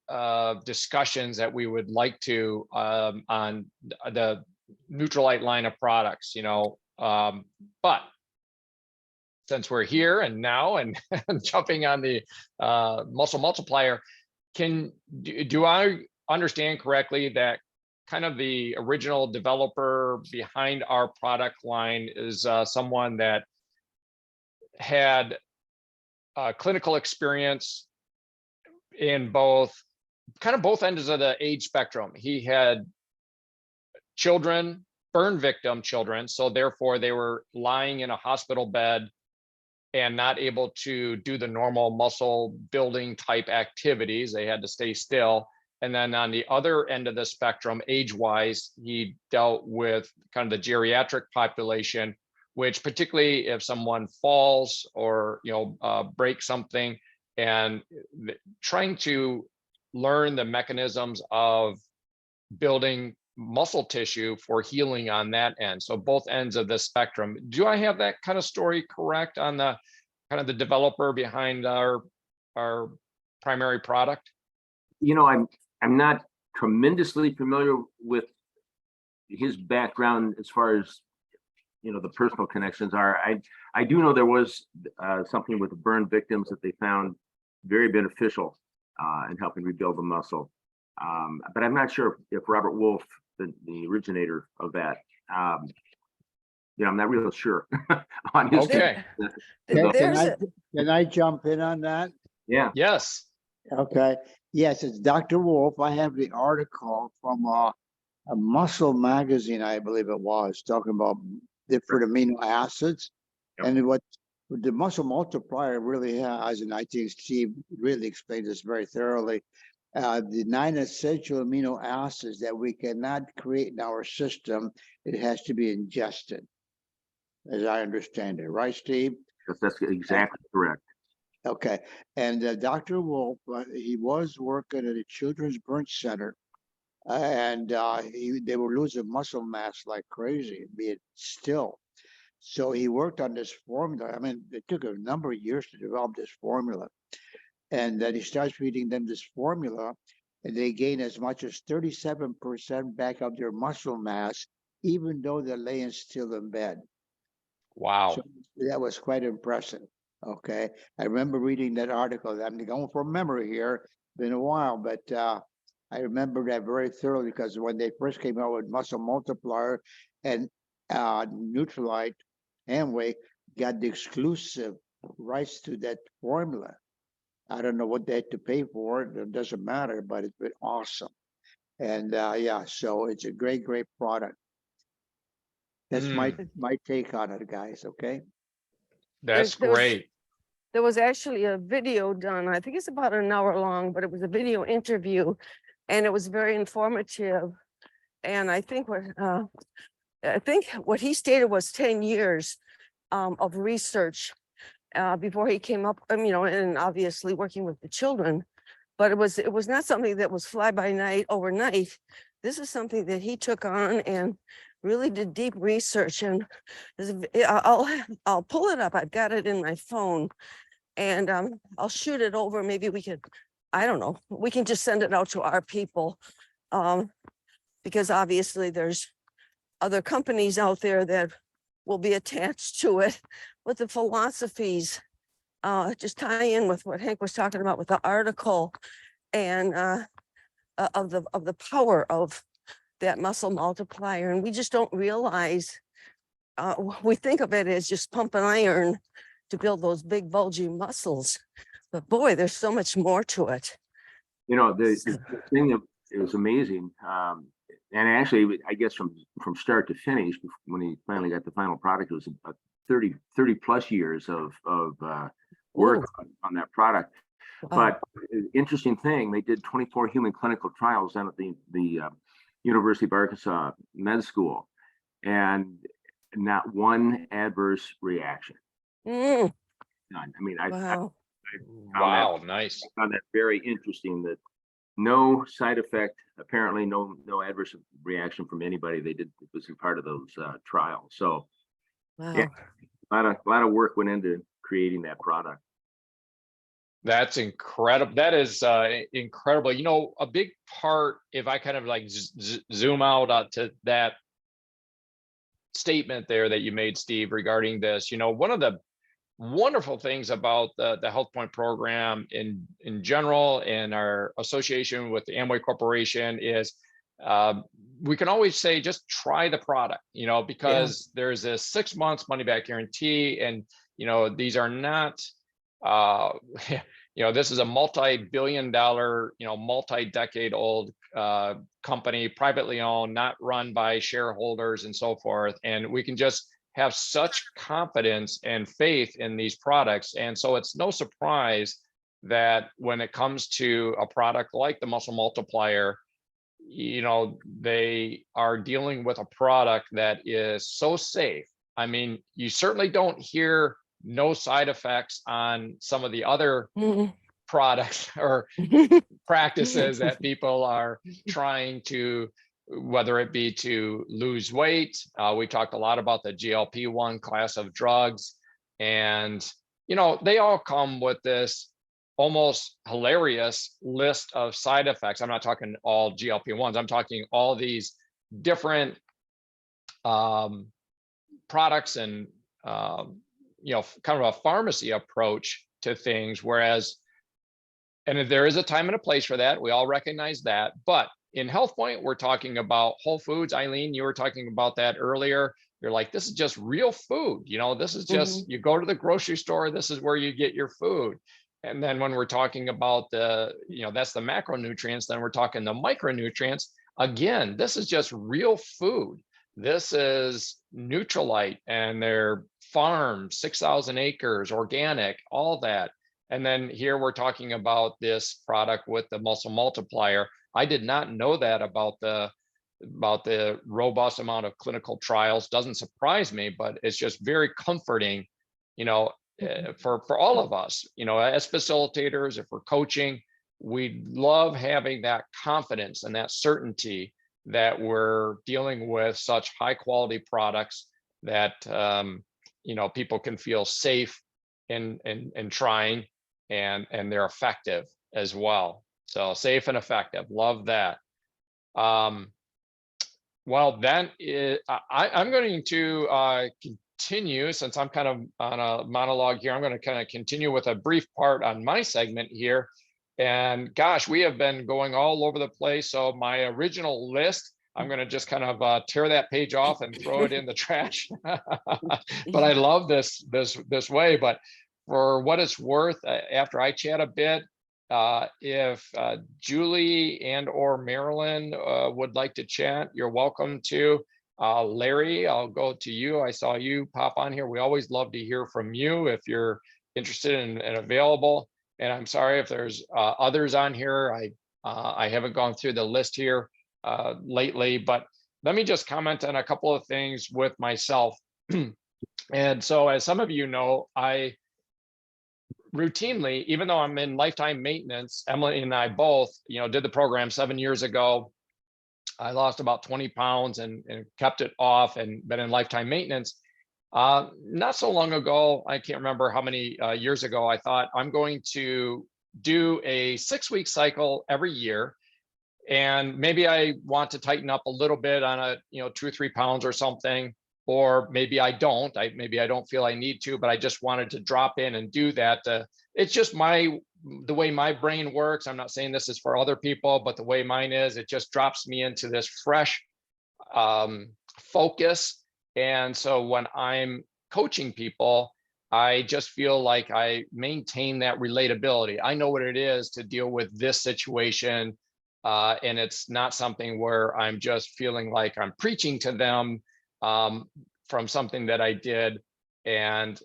discussions that we would like to on the Neutralite line of products, you know, but since we're here and now and jumping on the muscle multiplier, do I understand correctly that kind of the original developer behind our product line is someone that had clinical experience in both ends of the age spectrum? He had children, burn victim children, so therefore they were lying in a hospital bed and not able to do the normal muscle building type activities. They had to stay still. And then on the other end of the spectrum, age-wise, he dealt with kind of the geriatric population, which particularly if someone falls or, you know, breaks something, and trying to learn the mechanisms of building muscle tissue for healing on that end. So both ends of the spectrum. Do I have that kind of story correct on the kind of the developer behind our primary product? You know, I'm not tremendously familiar with his background as far as, you know, the personal connections are. I do know there was something with the burn victims that they found very beneficial in helping rebuild the muscle. But I'm not sure if Robert Wolf, the originator of that, you know, I'm not real sure on his. Okay. Can I jump in on that? Yeah. Yes. Okay. Yes, it's Dr. Wolf. I have the article from a Muscle magazine, I believe it was, talking about different amino acids. Yep. And what the muscle multiplier really has, and I think Steve really explained this very thoroughly, the 9 essential amino acids that we cannot create in our system, it has to be ingested, as I understand it. Right, Steve? That's exactly correct. Okay. And Dr. Wolf, he was working at a children's burn center, and they were losing muscle mass like crazy, be it still. So he worked on this formula. I mean, it took a number of years to develop this formula. And then he starts feeding them this formula, and they gain as much as 37% back of their muscle mass, even though they're laying still in bed. Wow. So that was quite impressive. Okay. I remember reading that article. I'm going from memory here. Been a while, but I remember that very thoroughly, because when they first came out with Muscle Multiplier and Neutralite, Amway got the exclusive rights to that formula. I don't know what they had to pay for it. It doesn't matter, but it's been awesome. And yeah, so it's a great, great product. That's my take on it, guys. Okay. That's great. There was actually a video done. I think it's about an hour long, but it was a video interview, and it was very informative. And I think what he stated was 10 years of research before he came up, you know, and obviously working with the children. But it was not something that was fly by night overnight. This is something that he took on and really did deep research. And I'll pull it up. I've got it in my phone, and I'll shoot it over. Maybe we could, I don't know, we can just send it out to our people, because obviously there's other companies out there that will be attached to it, but the philosophies just tie in with what Hank was talking about with the article, and of the power of that muscle multiplier. And we just don't realize, we think of it as just pumping iron to build those big bulgy muscles, but boy, there's so much more to it. You know, the thing that it was amazing, and actually, I guess from start to finish, when he finally got the final product, it was about 30 plus years of work on that product. But interesting thing, they did 24 human clinical trials down at the University of Arkansas Med School, and not one adverse reaction. done. I mean, I Wow. Wow, nice. found that very interesting, that no side effect, apparently no adverse reaction from anybody they did that was a part of those trials. So Wow. a lot of work went into creating that product. That's incredible. That is incredible. You know, a big part, if I kind of like zoom out to that statement there that you made, Steve, regarding this, you know, one of the wonderful things about the HealthPointe program in general and our association with the Amway Corporation is we can always say, just try the product, you know, because there's this 6 months money back guarantee. And, you know, these are not, you know, this is a multi-billion-dollar, you know, multi-decade old company, privately owned, not run by shareholders and so forth. And we can just have such confidence and faith in these products. And so it's no surprise that when it comes to a product like the Muscle Multiplier, you know, they are dealing with a product that is so safe. I mean, you certainly don't hear no side effects on some of the other products or practices that people are trying to, whether it be to lose weight. We talked a lot about the GLP-1 class of drugs, and, you know, they all come with this almost hilarious list of side effects. I'm not talking all GLP-1s. I'm talking all these different products and, you know, kind of a pharmacy approach to things. Whereas, and there is a time and a place for that. We all recognize that. But in HealthPointe, we're talking about whole foods. Eileen, you were talking about that earlier. You're like, this is just real food. You know, this is just, you go to the grocery store, this is where you get your food. And then when we're talking about the, you know, that's the macronutrients, then we're talking the micronutrients. Again, this is just real food. This is Neutralite, and they're farm, 6,000 acres, organic, all that. And then here we're talking about this product with the Muscle Multiplier. I did not know that about the robust amount of clinical trials. Doesn't surprise me, but it's just very comforting, you know, for all of us, you know, as facilitators, if we're coaching, we love having that confidence and that certainty that we're dealing with such high quality products that, you know, people can feel safe in trying, and they're effective as well. So safe and effective, love that. Well, then I'm going to continue, since I'm kind of on a monologue here. I'm going to kind of continue with a brief part on my segment here. And gosh, we have been going all over the place. So my original list, I'm going to just kind of tear that page off and throw it in the trash. But I love this way. But for what it's worth, after I chat a bit, if Julie and or Marilyn would like to chat, you're welcome to. Larry, I'll go to you. I saw you pop on here. We always love to hear from you if you're interested and available. And I'm sorry if there's others on here. I haven't gone through the list here lately, but let me just comment on a couple of things with myself. And so, as some of you know, I routinely, even though I'm in lifetime maintenance, Emily and I both, you know, did the program 7 years ago. I lost about 20 pounds and kept it off and been in lifetime maintenance. Not so long ago, I can't remember how many years ago, I thought I'm going to do a 6-week cycle every year. And maybe I want to tighten up a little bit on a, you know, 2 or 3 pounds or something, or maybe I don't. Maybe I don't feel I need to, but I just wanted to drop in and do that. It's just the way my brain works. I'm not saying this is for other people, but the way mine is, it just drops me into this fresh focus. And so when I'm coaching people, I just feel like I maintain that relatability. I know what it is to deal with this situation. And it's not something where I'm just feeling like I'm preaching to them from something that I did and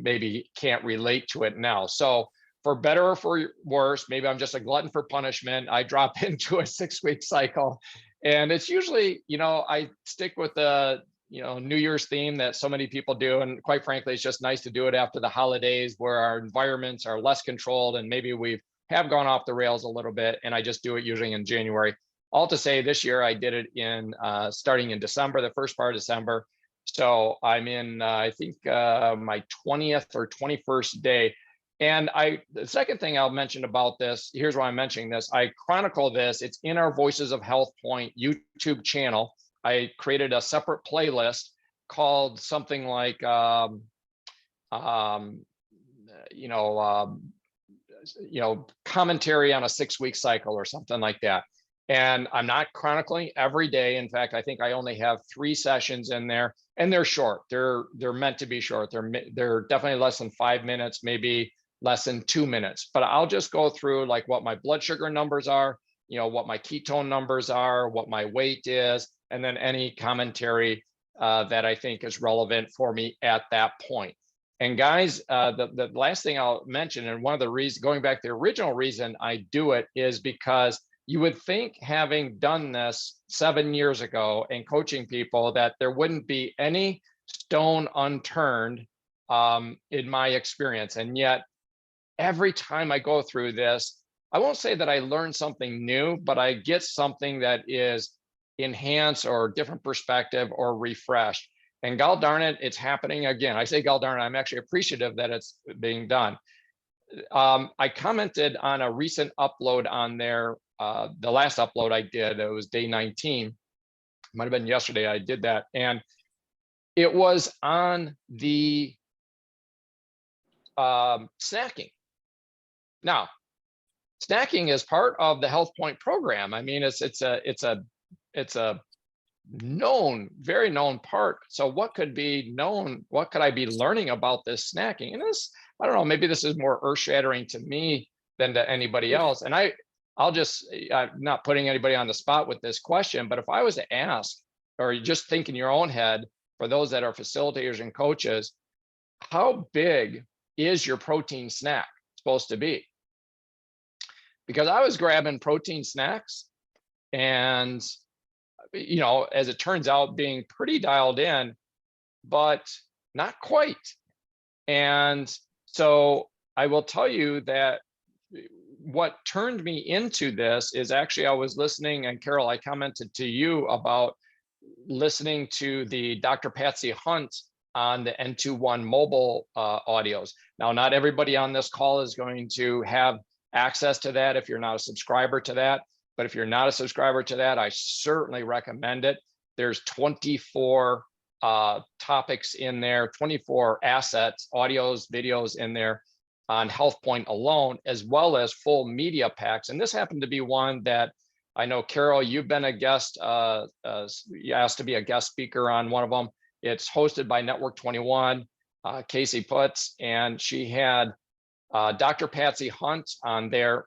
maybe can't relate to it now. So for better or for worse, maybe I'm just a glutton for punishment. I drop into a 6-week cycle, and it's usually, you know, I stick with the, New Year's theme that so many people do. And quite frankly, it's just nice to do it after the holidays where our environments are less controlled and maybe we have gone off the rails a little bit. And I just do it usually in January. All to say, this year I did it in starting in December, the first part of December. So I'm in, I think, my 20th or 21st day. And the second thing I'll mention about this, here's why I'm mentioning this. I chronicle this. It's in our Voices of HealthPointe YouTube channel. I created a separate playlist called something like, commentary on a 6-week cycle or something like that. And I'm not chronicling every day. In fact, I think I only have 3 sessions in there, and they're short. They're meant to be short. They're definitely less than 5 minutes, maybe less than 2 minutes. But I'll just go through like what my blood sugar numbers are, what my ketone numbers are, what my weight is, and then any commentary that I think is relevant for me at that point. And guys, the last thing I'll mention, and one of the reasons, going back to the original reason I do it, is because you would think, having done this 7 years ago and coaching people, that there wouldn't be any stone unturned in my experience. And yet, every time I go through this, I won't say that I learn something new, but I get something that is enhanced or different perspective or refreshed. And god darn it, it's happening again. I say god darn it, I'm actually appreciative that it's being done. I commented on a recent upload on there. The last upload I did, it was day 19. Might have been yesterday I did that. And it was on the snacking. Now, snacking is part of the HealthPointe program. I mean, it's a known, very known part. So what could be known? What could I be learning about this snacking? And this, I don't know, maybe this is more earth-shattering to me than to anybody else. And I'll just, not putting anybody on the spot with this question, but if I was to ask, or you just think in your own head, for those that are facilitators and coaches, how big is your protein snack supposed to be? Because I was grabbing protein snacks and, as it turns out, being pretty dialed in, but not quite. And so I will tell you that what turned me into this is actually, I was listening, and Carol, I commented to you about listening to the Dr. Patsy Hunt on the N21 mobile audios. Now, not everybody on this call is going to have access to that if you're not a subscriber to that. But if you're not a subscriber to that, I certainly recommend it. There's 24 topics in there, 24 assets, audios, videos in there on HealthPointe alone, as well as full media packs. And this happened to be one that I know, Carol, you've been a guest, you asked to be a guest speaker on one of them. It's hosted by Network 21, Casey Putz, and she had Dr. Patsy Hunt on there.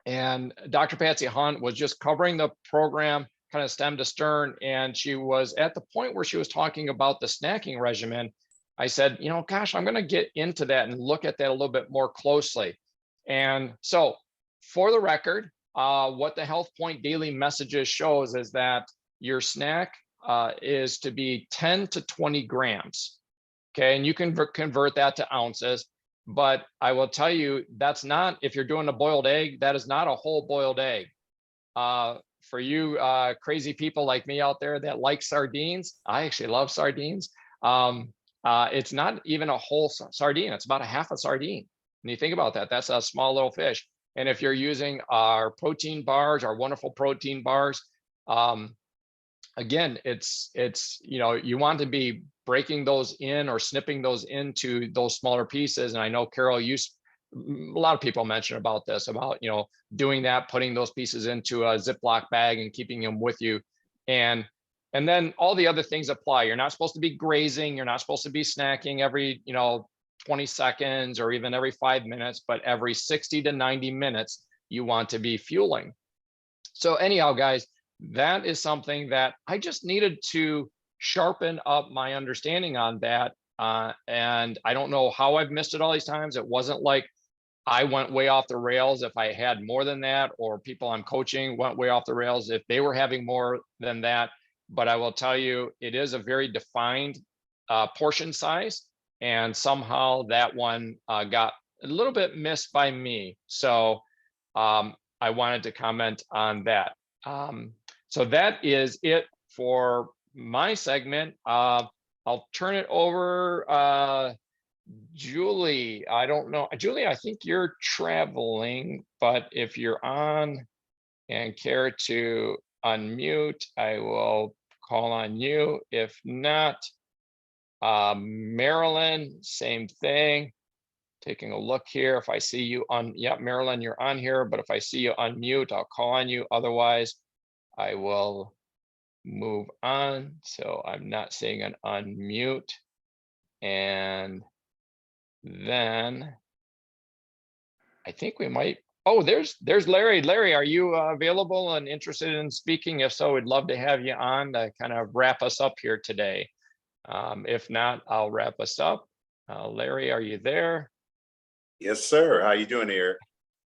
And Dr. Patsy Hunt was just covering the program kind of stem to stern. And she was at the point where she was talking about the snacking regimen. I said, gosh, I'm going to get into that and look at that a little bit more closely. And so for the record, what the HealthPointe daily messages shows is that your snack is to be 10 to 20 grams. Okay. And you can convert that to ounces. But I will tell you, that's not, if you're doing a boiled egg, that is not a whole boiled egg. For you crazy people like me out there that like sardines, I actually love sardines. It's not even a whole sardine. It's about a half a sardine. And you think about that, that's a small little fish. And if you're using our protein bars, our wonderful protein bars, again, it's you want to be breaking those in or snipping those into those smaller pieces. And I know, Carol, a lot of people mention about this, about doing that, putting those pieces into a Ziploc bag and keeping them with you. And then all the other things apply. You're not supposed to be grazing. You're not supposed to be snacking every 20 seconds or even every 5 minutes, but every 60 to 90 minutes, you want to be fueling. So anyhow, guys, that is something that I just needed to sharpen up my understanding on that. And I don't know how I've missed it all these times. It wasn't like I went way off the rails if I had more than that, or people I'm coaching went way off the rails if they were having more than that. but I will tell you, it is a very defined portion size. And somehow that one got a little bit missed by me. So I wanted to comment on that. So that is it for my segment. I'll turn it over. Julie, I don't know. Julie, I think you're traveling, but if you're on and care to unmute, I will call on you. If not, Marilyn, same thing. Taking a look here. If I see you on, yeah, Marilyn, you're on here, but if I see you unmute, I'll call on you. Otherwise, I will move on. So I'm not seeing an unmute. And then I think we might, oh, there's Larry. Larry, are you available and interested in speaking? If so, we'd love to have you on to kind of wrap us up here today. If not, I'll wrap us up. Larry, are you there? Yes, sir. How you doing here?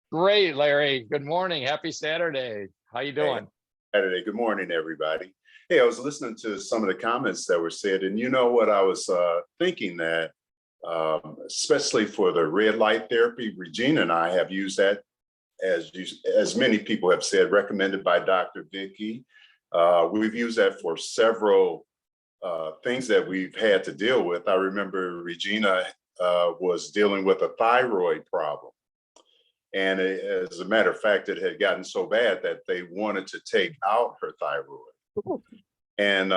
Great, Larry. Good morning. Happy Saturday. How you doing? Saturday. Good morning, everybody. Hey, I was listening to some of the comments that were said, and you know what I was thinking that, especially for the red light therapy, Regina and I have used that, as many people have said, recommended by Dr. Vicky. We've used that for several things that we've had to deal with. I remember Regina was dealing with a thyroid problem. And as a matter of fact, it had gotten so bad that they wanted to take out her thyroid. And,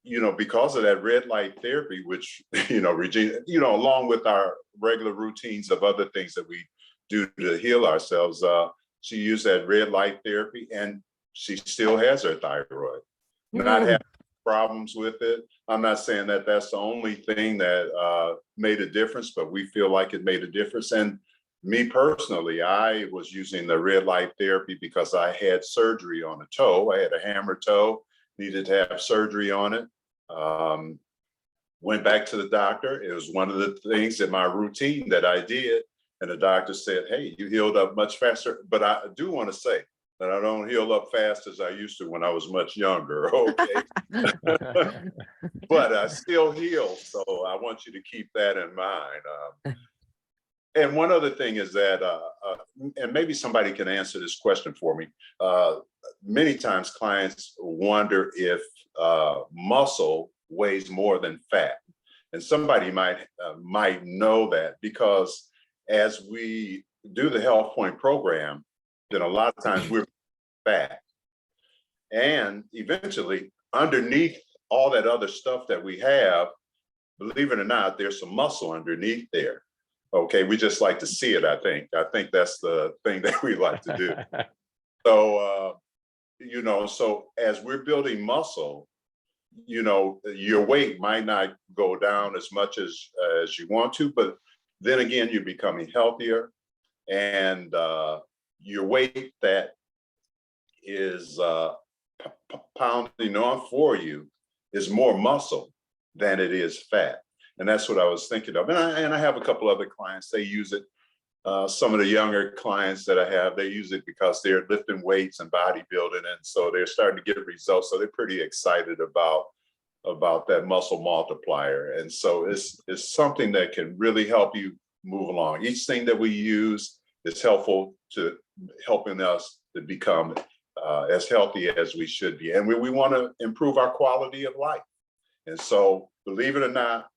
you know, because of that red light therapy, which, you know, Regina, you know, along with our regular routines of other things that we do to heal ourselves, she used that red light therapy and she still has her thyroid. Not having problems with it. I'm not saying that that's the only thing that made a difference, but we feel like it made a difference. And me personally, I was using the red light therapy because I had surgery on a toe. I had a hammer toe, needed to have surgery on it. Went back to the doctor. It was one of the things in my routine that I did. And the doctor said, hey, you healed up much faster. But I do want to say that I don't heal up fast as I used to when I was much younger, okay? But I still heal. So I want you to keep that in mind. And one other thing is that, and maybe somebody can answer this question for me. Many times clients wonder if muscle weighs more than fat. And somebody might know that because as we do the HealthPointe program, then a lot of times we're fat. And eventually, underneath all that other stuff that we have, believe it or not, there's some muscle underneath there. Okay, we just like to see it, I think. I think that's the thing that we like to do. So, you know, so as we're building muscle, you know, your weight might not go down as much as you want to, but then again, you're becoming healthier and your weight that is pounding on for you is more muscle than it is fat. And that's what I was thinking of. And I have a couple other clients, they use it. Some of the younger clients that I have, they use it because they're lifting weights and bodybuilding. And so they're starting to get results. So they're pretty excited about that muscle multiplier. And so it's something that can really help you move along. Each thing that we use is helpful to helping us to become as healthy as we should be. And we want to improve our quality of life. And so, believe it or not,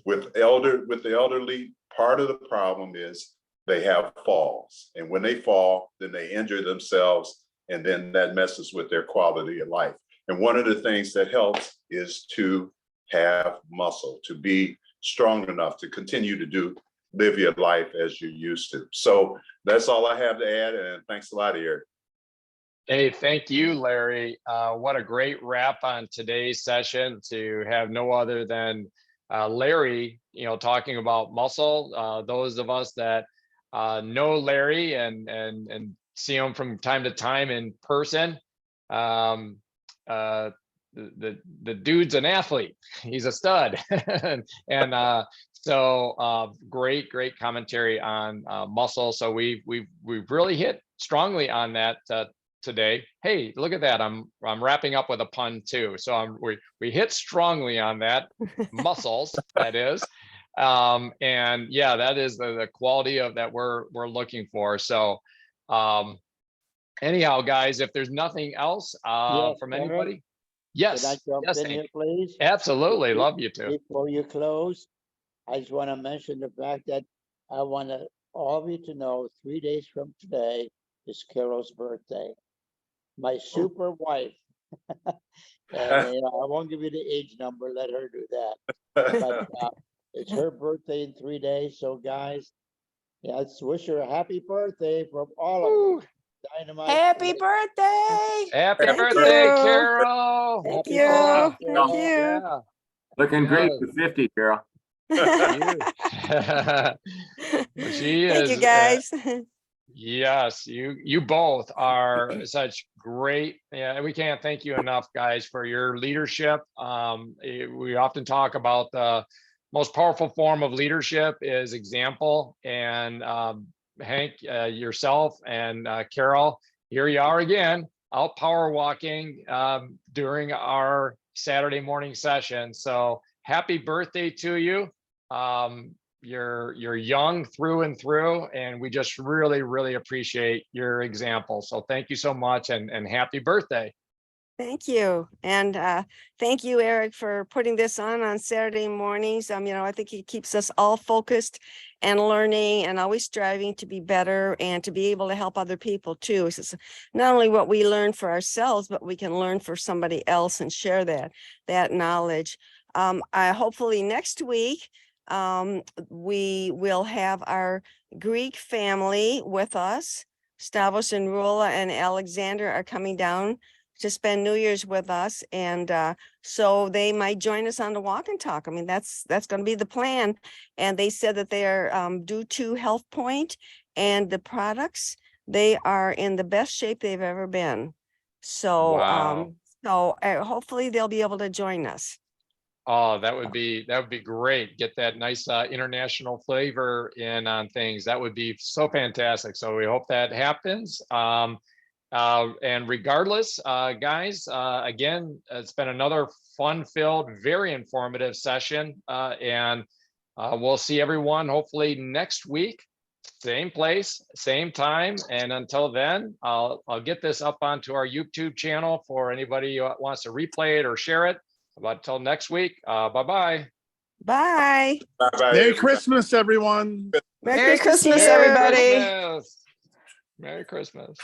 with the elderly, part of the problem is they have falls. And when they fall, then they injure themselves, and then that messes with their quality of life. And one of the things that helps is to have muscle, to be strong enough to continue to live your life as you used to. So that's all I have to add. And thanks a lot, Eric. Hey, thank you, Larry. What a great wrap on today's session to have no other than Larry, you know, talking about muscle. Those of us that know Larry and see him from time to time in person, the dude's an athlete. He's a stud. and so great commentary on muscle. So we've really hit strongly on that today. Hey, look at that. I'm wrapping up with a pun too. So we hit strongly on that muscles, that is. And yeah, that is the quality of that we're looking for. So anyhow, guys, if there's nothing else Yes, from Eric, anybody. Can Yes. I jump Yes, in here, Hank. please? Absolutely. Love you to. Before you close, I just want to mention the fact that I want all of you to know 3 days from today is Carol's birthday. My super wife. And I won't give you the age number, let her do that. But it's her birthday in 3 days. So guys, yeah, let's wish her a happy birthday from all of us. Dynamite. Happy birthday. Happy Thank birthday, you. Carol. Thank Happy you. birthday, Thank Carol. you. Yeah. Looking great Yes. for 50, Carol. Well, she Thank is. you, guys. Yes, you both are such great. Yeah, we can't thank you enough, guys, for your leadership. We often talk about the most powerful form of leadership is example. And Hank, yourself, and Carol, here you are again, out power walking during our Saturday morning session. So happy birthday to you. You're young through and through, and we just really appreciate your example. So thank you so much, and happy birthday. Thank you. And thank you, Eric, for putting this on Saturday mornings. I think it keeps us all focused and learning and always striving to be better and to be able to help other people too. It's not only what we learn for ourselves, but we can learn for somebody else and share that knowledge. Hopefully next week, we will have our Greek family with us. Stavros and Rula and Alexander are coming down to spend New Year's with us. And so they might join us on the walk and talk. I mean, that's going to be the plan. And they said that they are due to HealthPointe and the products, they are in the best shape they've ever been. So, Wow. Hopefully they'll be able to join us. Oh, that would be great. Get that nice international flavor in on things. That would be so fantastic. So we hope that happens. And regardless, guys, again, it's been another fun-filled, very informative session. And we'll see everyone hopefully next week, same place, same time. And until then, I'll get this up onto our YouTube channel for anybody who wants to replay it or share it. But until next week, bye-bye. Bye. Bye-bye, Merry Christmas, everyone. Merry Christmas, to you. everybody. Christmas. Merry Christmas.